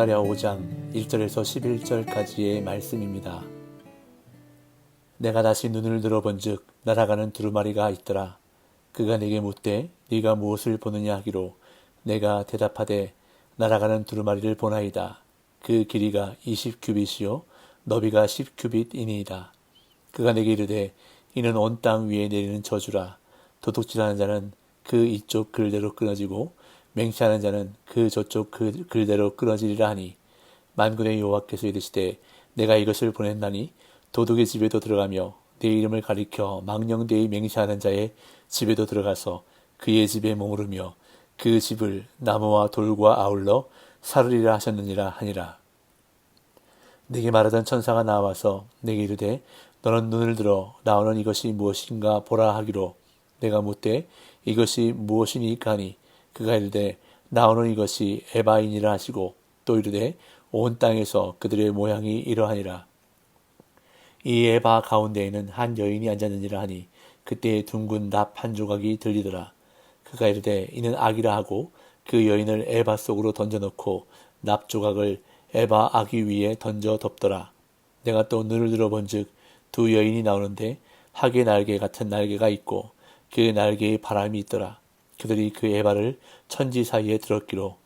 스가랴 5장 1절에서 11절까지의 말씀입니다. 내가 다시 눈을 들어본즉 날아가는 두루마리가 있더라. 그가 내게 묻되 네가 무엇을 보느냐 하기로 내가 대답하되 날아가는 두루마리를 보나이다. 그 길이가 20규빗이요 너비가 10규빗이니이다. 그가 내게 이르되 이는 온 땅 위에 내리는 저주라. 도둑질하는 자는 그 이쪽 글대로 끊어지고 맹세하는 자는 그 저쪽 글대로 끊어지리라 하니 만군의 여호와께서 이르시되 내가 이것을 보냈나니 도둑의 집에도 들어가며 내 이름을 가리켜 망령되이 맹세하는 자의 집에도 들어가서 그의 집에 머무르며 그 집을 나무와 돌과 아울러 사르리라 하셨느니라 하니라. 내게 말하던 천사가 나와서 내게 이르되 너는 눈을 들어 나오는 이것이 무엇인가 보라 하기로 내가 묻되 이것이 무엇이니까 하니 그가 이르되 나오는 이것이 에바인이라 하시고 또 이르되 온 땅에서 그들의 모양이 이러하니라. 이 에바 가운데에는 한 여인이 앉았느니라 하니 그때에 둥근 납 한 조각이 들리더라. 그가 이르되 이는 악이라 하고 그 여인을 에바 속으로 던져넣고 납 조각을 에바 아기 위에 던져 덮더라. 내가 또 눈을 들어본즉 두 여인이 나오는데 학의 날개 같은 날개가 있고 그 날개에 바람이 있더라. 그들이 그 에바를 천지 사이에 들었기로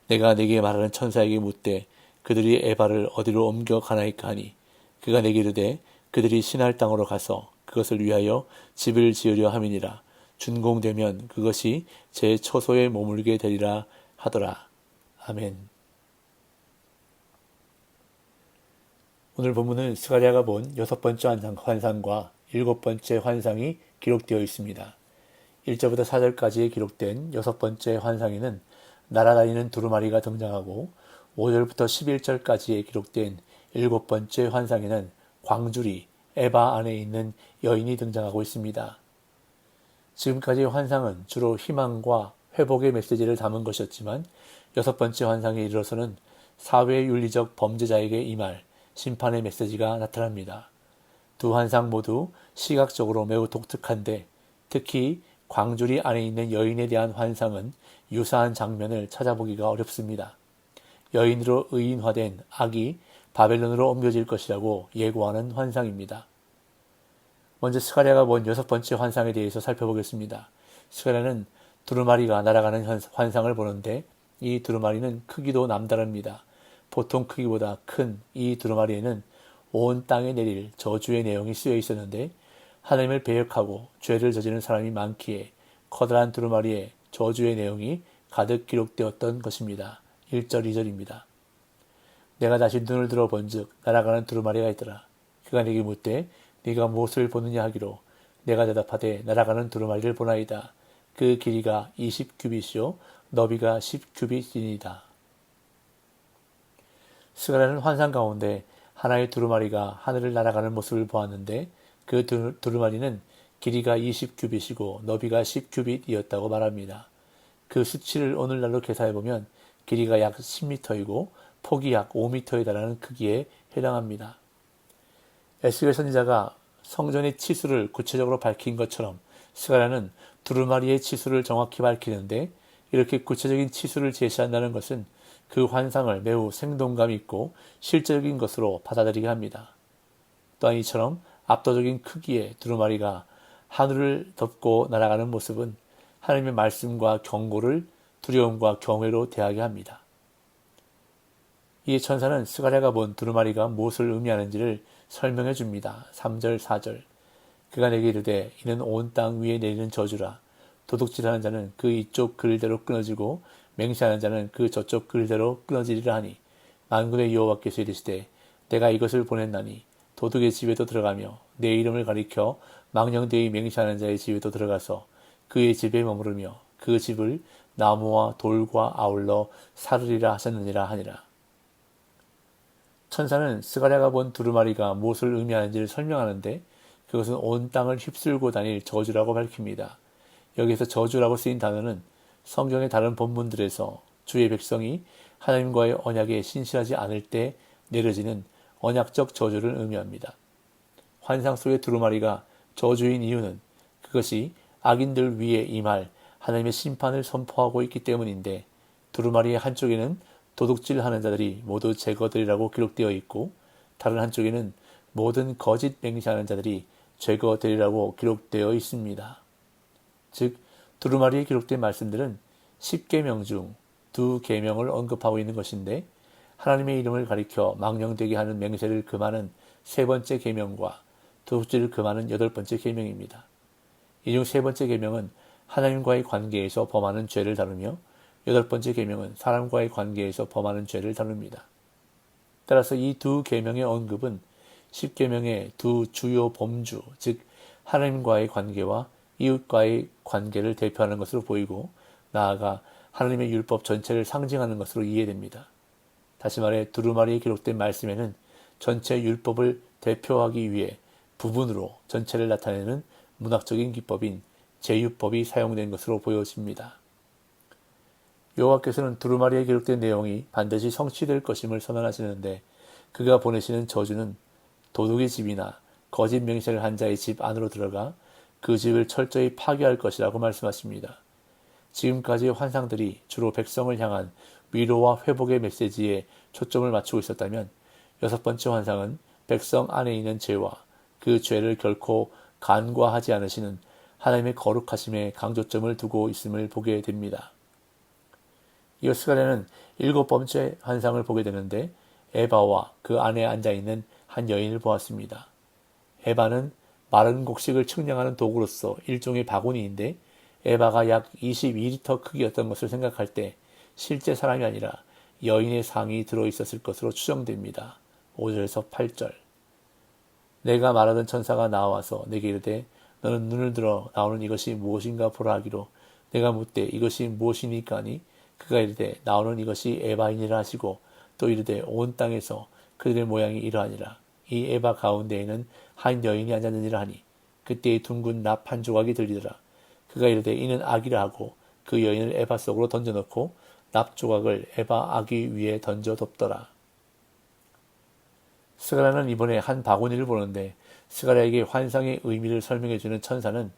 내가 내게 말하는 천사에게 묻되 그들이 에바를 어디로 옮겨 가나이까 하니 그가 내게 이르되 그들이 신할 땅으로 가서 그것을 위하여 집을 지으려 함이니라. 준공되면 그것이 제 처소에 머물게 되리라 하더라. 아멘. 오늘 본문은 스가랴가 본 6번째 환상과 7번째 환상이 기록되어 있습니다. 1절부터 4절까지에 기록된 6번째 환상에는 날아다니는 두루마리가 등장하고 5절부터 11절까지에 기록된 7번째 환상에는 광주리, 에바 안에 있는 여인이 등장하고 있습니다. 지금까지의 환상은 주로 희망과 회복의 메시지를 담은 것이었지만 6번째 환상에 이르러서는 사회윤리적 범죄자에게 임할 심판의 메시지가 나타납니다. 두 환상 모두 시각적으로 매우 독특한데 특히 광주리 안에 있는 여인에 대한 환상은 유사한 장면을 찾아보기가 어렵습니다. 여인으로 의인화된 악이 바벨론으로 옮겨질 것이라고 예고하는 환상입니다. 먼저 스가랴가 본 6번째 환상에 대해서 살펴보겠습니다. 스가랴는 두루마리가 날아가는 환상을 보는데 이 두루마리는 크기도 남다릅니다. 보통 크기보다 큰 이 두루마리에는 온 땅에 내릴 저주의 내용이 쓰여 있었는데 하나님을 배역하고 죄를 저지른 사람이 많기에 커다란 두루마리에 저주의 내용이 가득 기록되었던 것입니다. 1절, 2절입니다. 내가 다시 눈을 들어본즉 날아가는 두루마리가 있더라. 그가 내게 묻되 네가 무엇을 보느냐 하기로 내가 대답하되 날아가는 두루마리를 보나이다. 그 길이가 20규빗이요 너비가 10규빗이니이다. 스가랴는 환상 가운데 하나의 두루마리가 하늘을 날아가는 모습을 보았는데 그 두루마리는 길이가 20규빗이고 너비가 10규빗이었다고 말합니다. 그 수치를 오늘날로 계산해보면 길이가 약 10m이고 폭이 약 5m에 달하는 크기에 해당합니다. 에스겔 선지자가 성전의 치수를 구체적으로 밝힌 것처럼 스가랴는 두루마리의 치수를 정확히 밝히는데 이렇게 구체적인 치수를 제시한다는 것은 그 환상을 매우 생동감 있고 실제적인 것으로 받아들이게 합니다. 또한 이처럼 압도적인 크기의 두루마리가 하늘을 덮고 날아가는 모습은 하나님의 말씀과 경고를 두려움과 경외로 대하게 합니다. 이에 천사는 스가랴가 본 두루마리가 무엇을 의미하는지를 설명해 줍니다. 3절, 4절. 그가 내게 이르되 이는 온 땅 위에 내리는 저주라. 도둑질하는 자는 그 이쪽 글대로 끊어지고 맹세하는 자는 그 저쪽 글대로 끊어지리라 하니 만군의 여호와께서 이르시되 내가 이것을 보냈나니 도둑의 집에도 들어가며 내 이름을 가리켜 망령되이 맹세하는 자의 집에도 들어가서 그의 집에 머무르며 그 집을 나무와 돌과 아울러 사르리라 하셨느니라 하니라. 천사는 스가랴가 본 두루마리가 무엇을 의미하는지를 설명하는데 그것은 온 땅을 휩쓸고 다닐 저주라고 밝힙니다. 여기서 저주라고 쓰인 단어는 성경의 다른 본문들에서 주의 백성이 하나님과의 언약에 신실하지 않을 때 내려지는 언약적 저주를 의미합니다. 환상 속의 두루마리가 저주인 이유는 그것이 악인들 위에 임할 하나님의 심판을 선포하고 있기 때문인데 두루마리의 한쪽에는 도둑질하는 자들이 모두 제거되리라고 기록되어 있고, 다른 한쪽에는 모든 거짓 맹세하는 자들이 제거되리라고 기록되어 있습니다. 즉, 두루마리에 기록된 말씀들은 10계명 중 2계명을 언급하고 있는 것인데, 하나님의 이름을 가리켜 망령되게 하는 맹세를 금하는 3번째 계명과 도둑질을 금하는 8번째 계명입니다. 이 중 3번째 계명은 하나님과의 관계에서 범하는 죄를 다루며 8번째 계명은 사람과의 관계에서 범하는 죄를 다룹니다. 따라서 이 2계명의 언급은 10계명의 2 주요 범주, 즉 하나님과의 관계와 이웃과의 관계를 대표하는 것으로 보이고, 나아가 하나님의 율법 전체를 상징하는 것으로 이해됩니다. 다시 말해 두루마리에 기록된 말씀에는 전체 율법을 대표하기 위해 부분으로 전체를 나타내는 문학적인 기법인 제유법이 사용된 것으로 보여집니다. 여호와께서는 두루마리에 기록된 내용이 반드시 성취될 것임을 선언하시는데, 그가 보내시는 저주는 도둑의 집이나 거짓 맹세를 한 자의 집 안으로 들어가 그 집을 철저히 파괴할 것이라고 말씀하십니다. 지금까지의 환상들이 주로 백성을 향한 위로와 회복의 메시지에 초점을 맞추고 있었다면, 6번째 환상은 백성 안에 있는 죄와 그 죄를 결코 간과하지 않으시는 하나님의 거룩하심에 강조점을 두고 있음을 보게 됩니다. 이어 스가랴는 7번째 환상을 보게 되는데, 에바와 그 안에 앉아있는 한 여인을 보았습니다. 에바는 마른 곡식을 측량하는 도구로서 일종의 바구니인데, 에바가 약 22리터 크기였던 것을 생각할 때 실제 사람이 아니라 여인의 상이 들어있었을 것으로 추정됩니다. 5절에서 8절. 내가 말하던 천사가 나와서 내게 이르되 너는 눈을 들어 나오는 이것이 무엇인가 보라 하기로, 내가 묻되 이것이 무엇이니까 하니 그가 이르되 나오는 이것이 에바이니라 하시고, 또 이르되 온 땅에서 그들의 모양이 이러하니라. 이 에바 가운데에는 한 여인이 앉았느니라 하니, 그때의 둥근 납 한 조각이 들리더라. 그가 이르되 이는 악이라 하고 그 여인을 에바 속으로 던져넣고 납 조각을 에바 아기 위에 던져 덮더라. 스가랴는 이번에 한 바구니를 보는데, 스가랴에게 환상의 의미를 설명해주는 천사는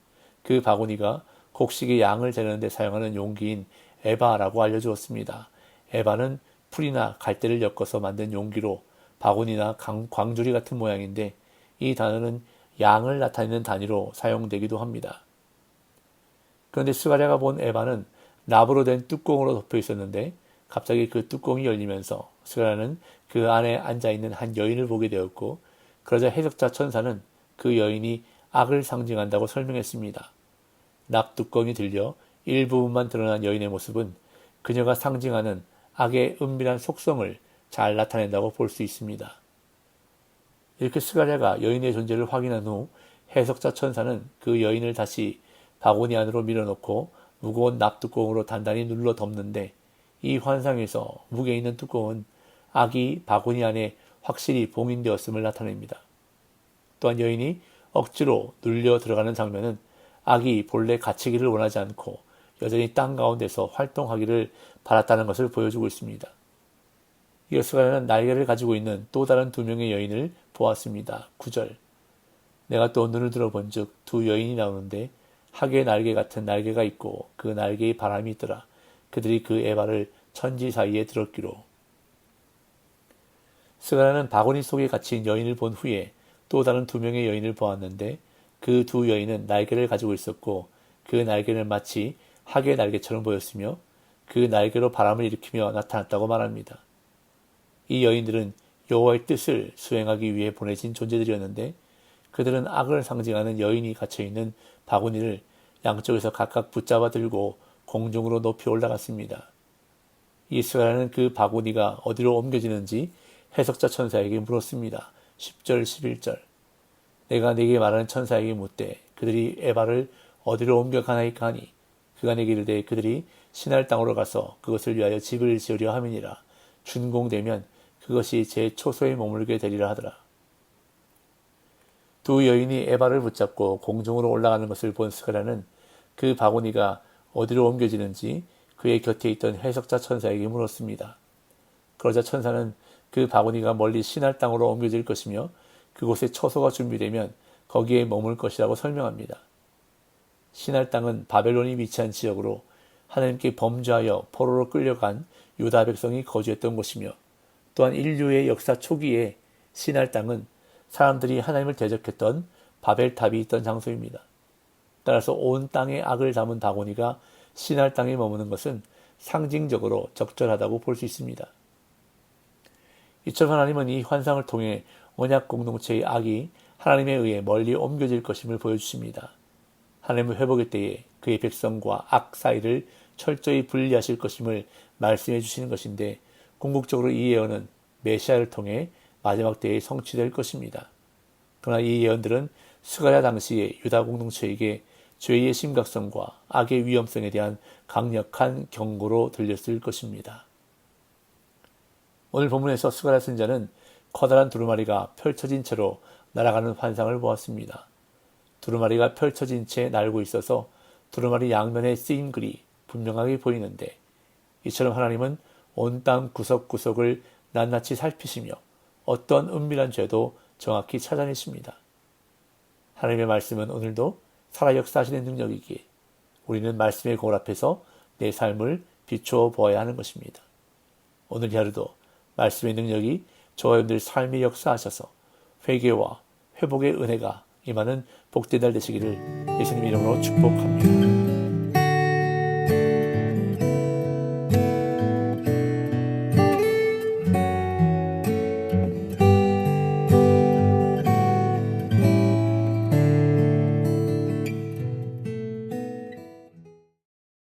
그 바구니가 곡식의 양을 재는 데 사용하는 용기인 에바라고 알려주었습니다. 에바는 풀이나 갈대를 엮어서 만든 용기로 바구니나 광주리 같은 모양인데, 이 단어는 양을 나타내는 단위로 사용되기도 합니다. 그런데 스가랴가 본 에바는 납으로 된 뚜껑으로 덮여 있었는데, 갑자기 그 뚜껑이 열리면서 스가랴는 그 안에 앉아있는 한 여인을 보게 되었고, 그러자 해석자 천사는 그 여인이 악을 상징한다고 설명했습니다. 납 뚜껑이 들려 일부분만 드러난 여인의 모습은 그녀가 상징하는 악의 은밀한 속성을 잘 나타낸다고 볼 수 있습니다. 이렇게 스가랴가 여인의 존재를 확인한 후 해석자 천사는 그 여인을 다시 바구니 안으로 밀어넣고 무거운 납뚜껑으로 단단히 눌러 덮는데, 이 환상에서 무게 있는 뚜껑은 악이 바구니 안에 확실히 봉인되었음을 나타냅니다. 또한 여인이 억지로 눌려 들어가는 장면은 악이 본래 갇히기를 원하지 않고 여전히 땅 가운데서 활동하기를 바랐다는 것을 보여주고 있습니다. 이어 스가랴는 날개를 가지고 있는 또 다른 2명의 여인을 보았습니다. 9절. 내가 또 눈을 들어본 즉 2 여인이 나오는데, 학의 날개 같은 날개가 있고 그 날개에 바람이 있더라. 그들이 그 에바를 천지 사이에 들었기로. 스가랴는 바구니 속에 갇힌 여인을 본 후에 또 다른 2명의 여인을 보았는데, 그 2 여인은 날개를 가지고 있었고 그 날개는 마치 학의 날개처럼 보였으며 그 날개로 바람을 일으키며 나타났다고 말합니다. 이 여인들은 여호와의 뜻을 수행하기 위해 보내진 존재들이었는데, 그들은 악을 상징하는 여인이 갇혀있는 바구니를 양쪽에서 각각 붙잡아 들고 공중으로 높이 올라갔습니다. 이 스가랴는 그 바구니가 어디로 옮겨지는지 해석자 천사에게 물었습니다. 10절 11절. 내가 네게 말하는 천사에게 묻되 그들이 에바를 어디로 옮겨가나이까 하니, 그가 내게 이르되 그들이 신할 땅으로 가서 그것을 위하여 집을 지으려 함이니라. 준공되면 그것이 제 초소에 머물게 되리라 하더라. 2 여인이 에바를 붙잡고 공중으로 올라가는 것을 본 스가랴는 그 바구니가 어디로 옮겨지는지 그의 곁에 있던 해석자 천사에게 물었습니다. 그러자 천사는 그 바구니가 멀리 신할 땅으로 옮겨질 것이며 그곳에 처소가 준비되면 거기에 머물 것이라고 설명합니다. 신할 땅은 바벨론이 위치한 지역으로 하나님께 범죄하여 포로로 끌려간 유다 백성이 거주했던 곳이며 또한 인류의 역사 초기에 시날 땅은 사람들이 하나님을 대적했던 바벨탑이 있던 장소입니다. 따라서 온 땅에 악을 담은 다고니가 시날 땅에 머무는 것은 상징적으로 적절하다고 볼 수 있습니다. 이처럼 하나님은 이 환상을 통해 언약 공동체의 악이 하나님에 의해 멀리 옮겨질 것임을 보여주십니다. 하나님은 회복의 때에 그의 백성과 악 사이를 철저히 분리하실 것임을 말씀해 주시는 것인데, 궁극적으로 이 예언은 메시아를 통해 마지막 때에 성취될 것입니다. 그러나 이 예언들은 스가랴 당시의 유다 공동체에게 죄의 심각성과 악의 위험성에 대한 강력한 경고로 들렸을 것입니다. 오늘 본문에서 스가랴 선지자는 커다란 두루마리가 펼쳐진 채로 날아가는 환상을 보았습니다. 두루마리가 펼쳐진 채 날고 있어서 두루마리 양면에 쓰인 글이 분명하게 보이는데, 이처럼 하나님은 온 땅 구석구석을 낱낱이 살피시며 어떤 은밀한 죄도 정확히 찾아내십니다. 하나님의 말씀은 오늘도 살아 역사하시는 능력이기에 우리는 말씀의 거울 앞에서 내 삶을 비추어 보아야 하는 것입니다. 오늘 하루도 말씀의 능력이 저와 여러분들 삶에 역사하셔서 회개와 회복의 은혜가 임하는 복된 날 되시기를 예수님 이름으로 축복합니다.